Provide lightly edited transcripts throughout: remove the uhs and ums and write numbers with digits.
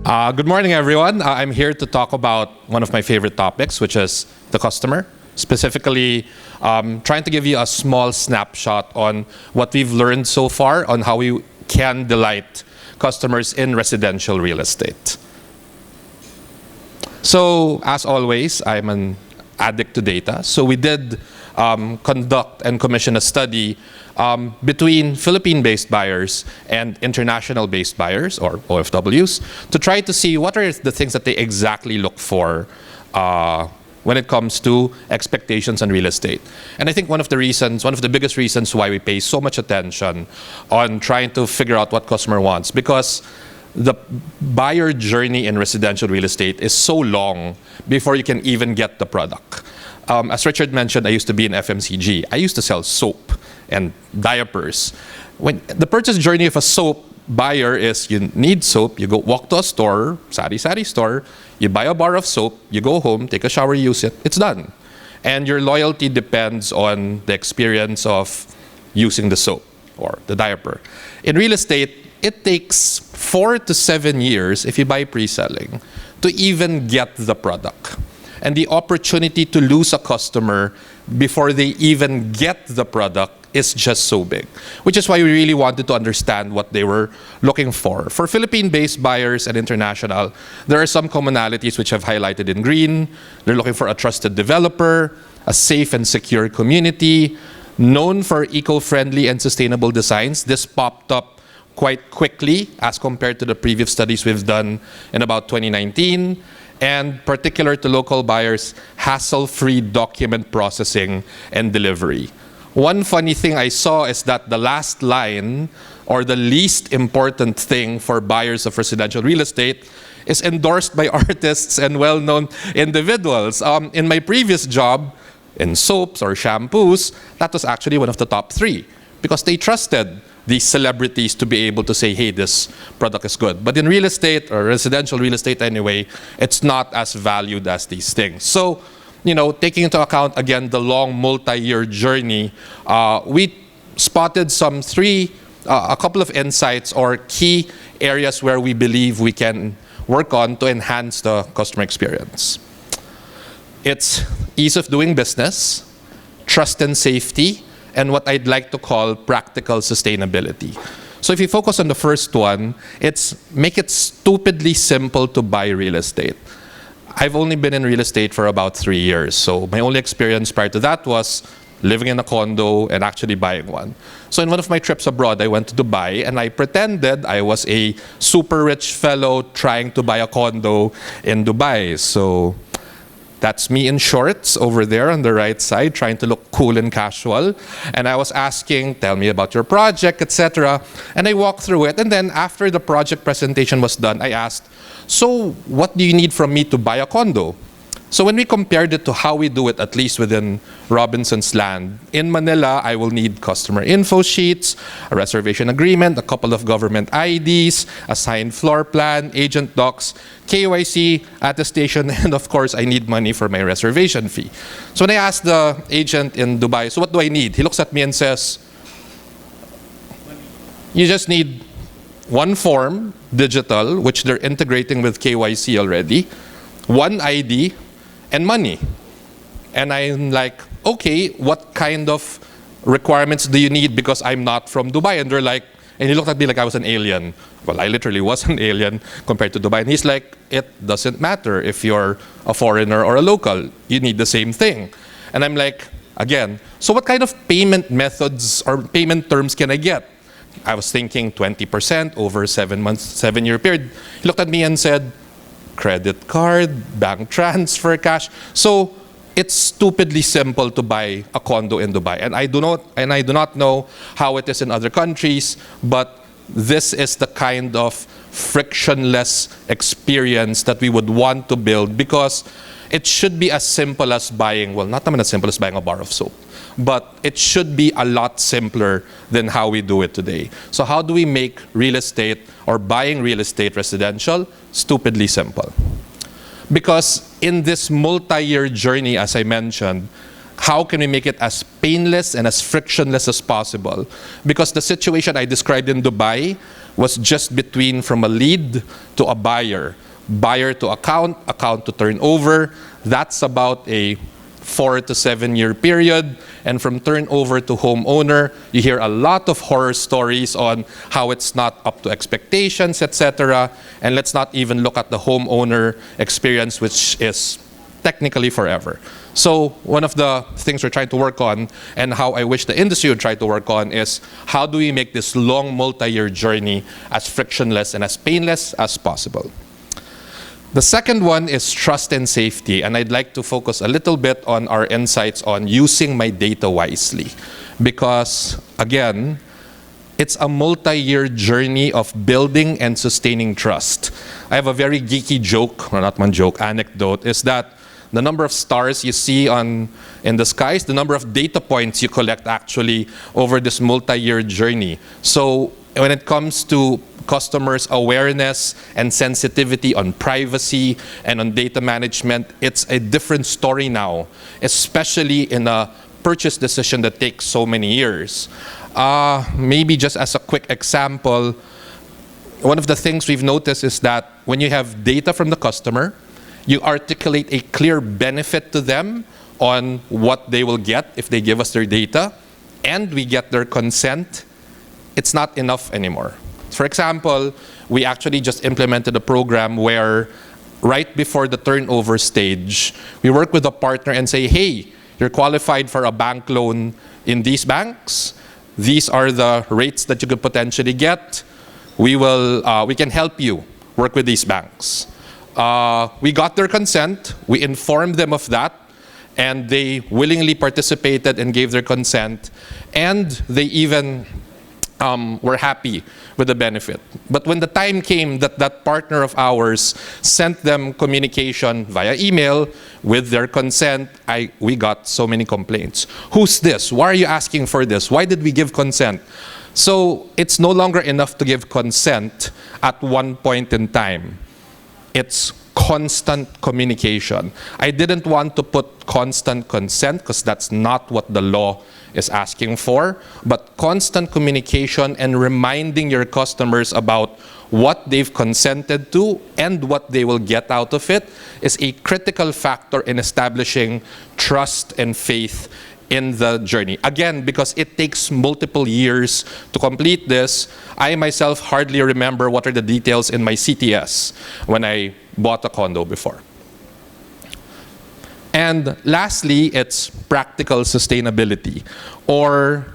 Good morning, everyone. I'm here to talk about one of my favorite topics, which is the customer. Specifically, trying to give you a small snapshot on what we've learned so far on how we can delight customers in residential real estate. So, as always, I'm an addict to data. So we did conduct and commission a study between Philippine-based buyers and international-based buyers, or OFWs, to try to see what are the things that they exactly look for when it comes to expectations on real estate. And I think one of the biggest reasons why we pay so much attention on trying to figure out what customer wants, because the buyer journey in residential real estate is so long before you can even get the product. As Richard mentioned, I used to be in FMCG. I used to sell soap and diapers. When the purchase journey of a soap buyer is you need soap, you go walk to a store, sari-sari store, you buy a bar of soap, you go home, take a shower, use it, it's done. And your loyalty depends on the experience of using the soap or the diaper. In real estate, it takes 4 to 7 years, if you buy pre-selling, to even get the product. And the opportunity to lose a customer before they even get the product is just so big, which is why we really wanted to understand what they were looking for. For Philippine-based buyers and international, there are some commonalities which I've highlighted in green. They're looking for a trusted developer, a safe and secure community, known for eco-friendly and sustainable designs. This popped up quite quickly as compared to the previous studies we've done in about 2019. And particular to local buyers, hassle-free document processing and delivery. One funny thing I saw is that the last line, or the least important thing for buyers of residential real estate, is endorsed by artists and well-known individuals. In my previous job, in soaps or shampoos, that was actually one of the top 3, because they trusted these celebrities to be able to say, hey, this product is good. But in real estate, or residential real estate anyway, it's not as valued as these things. So, taking into account, again, the long multi-year journey, we spotted a couple of insights or key areas where we believe we can work on to enhance the customer experience. It's ease of doing business, trust and safety, and what I'd like to call practical sustainability. So if you focus on the first one, it's make it stupidly simple to buy real estate. I've only been in real estate for about 3 years, so my only experience prior to that was living in a condo and actually buying one. So in one of my trips abroad, I went to Dubai and I pretended I was a super rich fellow trying to buy a condo in Dubai. So that's me in shorts over there on the right side, trying to look cool and casual. And I was asking, tell me about your project, etc. And I walked through it. And then after the project presentation was done, I asked, so what do you need from me to buy a condo? So when we compared it to how we do it, at least within Robinson's Land, in Manila, I will need customer info sheets, a reservation agreement, a couple of government IDs, a signed floor plan, agent docs, KYC, attestation, and of course, I need money for my reservation fee. So when I asked the agent in Dubai, so what do I need? He looks at me and says, you just need one form, digital, which they're integrating with KYC already, one ID, and money. And I'm like, okay, what kind of requirements do you need, because I'm not from Dubai? And they're like, and he looked at me like I was an alien. Well, I literally was an alien compared to Dubai. And he's like, it doesn't matter if you're a foreigner or a local, you need the same thing. And I'm like, again, so what kind of payment methods or payment terms can I get? I was thinking 20% over 7-year period. He looked at me and said, credit card, bank transfer, cash. So it's stupidly simple to buy a condo in Dubai. And I do not know how it is in other countries, but this is the kind of frictionless experience that we would want to build, because it should be as simple as buying, well, not as simple as buying a bar of soap, but it should be a lot simpler than how we do it today. So how do we make real estate or buying real estate residential stupidly simple? Because in this multi-year journey, as I mentioned, how can we make it as painless and as frictionless as possible? Because the situation I described in Dubai was just between from a lead to a buyer, buyer to account, account to turnover. That's about a 4 to 7 year period. And from turnover to homeowner, you hear a lot of horror stories on how it's not up to expectations, etc. And let's not even look at the homeowner experience, which is technically forever. So one of the things we're trying to work on, and how I wish the industry would try to work on, is how do we make this long multi-year journey as frictionless and as painless as possible. The second one is trust and safety, and I'd like to focus a little bit on our insights on using my data wisely. Because, again, it's a multi-year journey of building and sustaining trust. I have a very geeky joke, or not one joke, anecdote, is that the number of stars you see in the skies, the number of data points you collect actually over this multi-year journey. So when it comes to customers' awareness and sensitivity on privacy and on data management, it's a different story now, especially in a purchase decision that takes so many years. Maybe just as a quick example, one of the things we've noticed is that when you have data from the customer, you articulate a clear benefit to them on what they will get if they give us their data, and we get their consent, it's not enough anymore. For example, we actually just implemented a program where right before the turnover stage, we work with a partner and say, hey, you're qualified for a bank loan in these banks. These are the rates that you could potentially get. We can help you work with these banks. We got their consent, we informed them of that, and they willingly participated and gave their consent, and they even were happy with the benefit. But when the time came that that partner of ours sent them communication via email with their consent, we got so many complaints. Who's this? Why are you asking for this? Why did we give consent? So it's no longer enough to give consent at one point in time. It's constant communication. I didn't want to put constant consent because that's not what the law is asking for, but constant communication and reminding your customers about what they've consented to and what they will get out of it is a critical factor in establishing trust and faith in the journey. Again, because it takes multiple years to complete this, I myself hardly remember what are the details in my CTS when I bought a condo before. And lastly, it's practical sustainability. Or,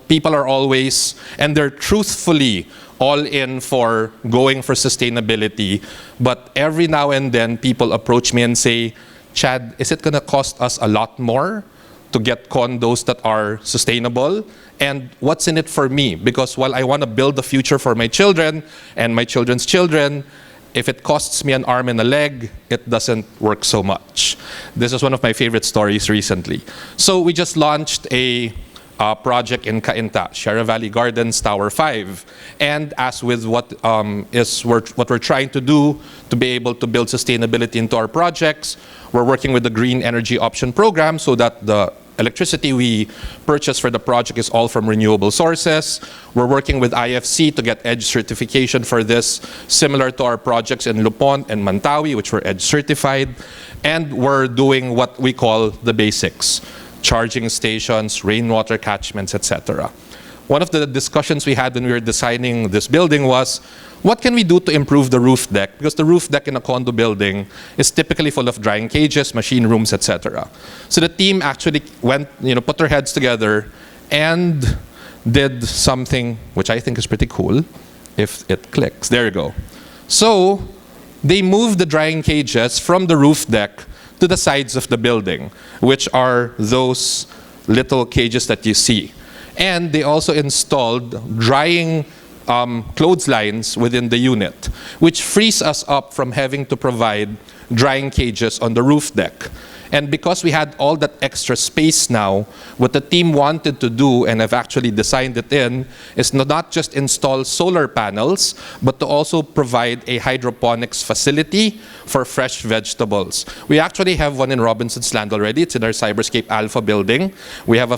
people are always, and they're truthfully all in for going for sustainability, but every now and then people approach me and say, Chad, is it gonna cost us a lot more to get condos that are sustainable? And what's in it for me? Because while I want to build a future for my children and my children's children, if it costs me an arm and a leg, it doesn't work so much. This is one of my favorite stories recently. So we just launched a project in Cainta, Sierra Valley Gardens Tower 5. And as with what we're trying to do to be able to build sustainability into our projects, we're working with the Green Energy Option Program so that the electricity we purchase for the project is all from renewable sources. We're working with IFC to get EDGE certification for this, similar to our projects in Lupon and Mantawi, which were EDGE certified. And we're doing what we call the basics: charging stations, rainwater catchments, etc. One of the discussions we had when we were designing this building was, what can we do to improve the roof deck? Because the roof deck in a condo building is typically full of drying cages, machine rooms, etc. So the team actually went, put their heads together and did something which I think is pretty cool. If it clicks, there you go. So they moved the drying cages from the roof deck to the sides of the building, which are those little cages that you see. And they also installed drying clotheslines within the unit, which frees us up from having to provide drying cages on the roof deck. And because we had all that extra space now, what the team wanted to do, and I've actually designed it in, is not just install solar panels, but to also provide a hydroponics facility for fresh vegetables. We actually have one in Robinson's Land already. It's in our Cyberscape Alpha building. We have a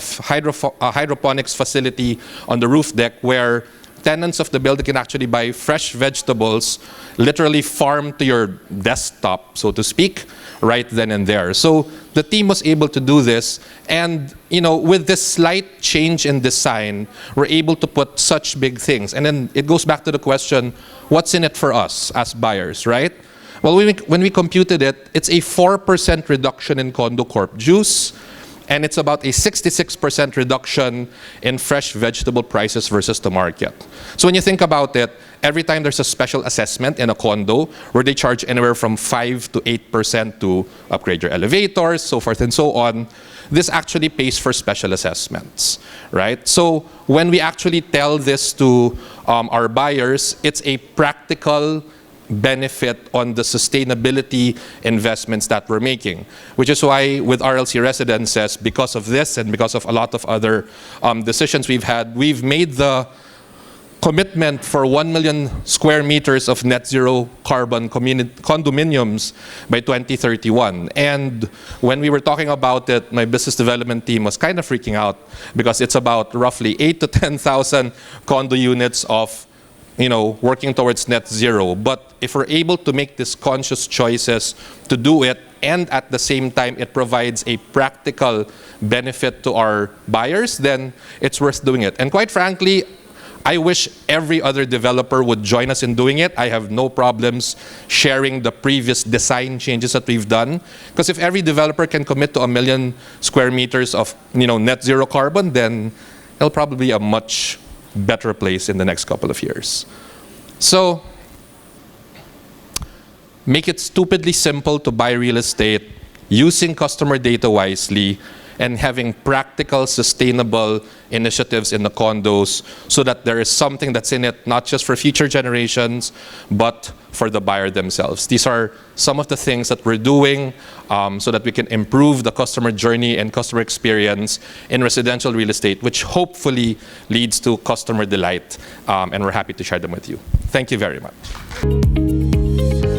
hydroponics facility on the roof deck where tenants of the building can actually buy fresh vegetables, literally farmed to your desktop, so to speak, right then and there. So the team was able to do this, and with this slight change in design, we're able to put such big things. And then it goes back to the question, what's in it for us as buyers, right? Well, when we computed it, it's a 4% reduction in Condo Corp dues, and it's about a 66% reduction in fresh vegetable prices versus the market. So when you think about it, every time there's a special assessment in a condo where they charge anywhere from 5 to 8% to upgrade your elevators, so forth and so on, this actually pays for special assessments, right? So when we actually tell this to our buyers, it's a practical benefit on the sustainability investments that we're making, which is why with RLC Residences, because of this and because of a lot of other decisions we've had, we've made the commitment for 1 million square meters of net zero carbon condominiums by 2031. And when we were talking about it, my business development team was kind of freaking out because it's about roughly 8 to 10,000 condo units of working towards net zero. But if we're able to make these conscious choices to do it, and at the same time it provides a practical benefit to our buyers, then it's worth doing it. And quite frankly, I wish every other developer would join us in doing it. I have no problems sharing the previous design changes that we've done. Because if every developer can commit to 1 million square meters of net zero carbon, then it'll probably be a much better place in the next couple of years. So, make it stupidly simple to buy real estate, using customer data wisely, and having practical, sustainable initiatives in the condos so that there is something that's in it, not just for future generations, but for the buyer themselves. These are some of the things that we're doing so that we can improve the customer journey and customer experience in residential real estate, which hopefully leads to customer delight, and we're happy to share them with you. Thank you very much.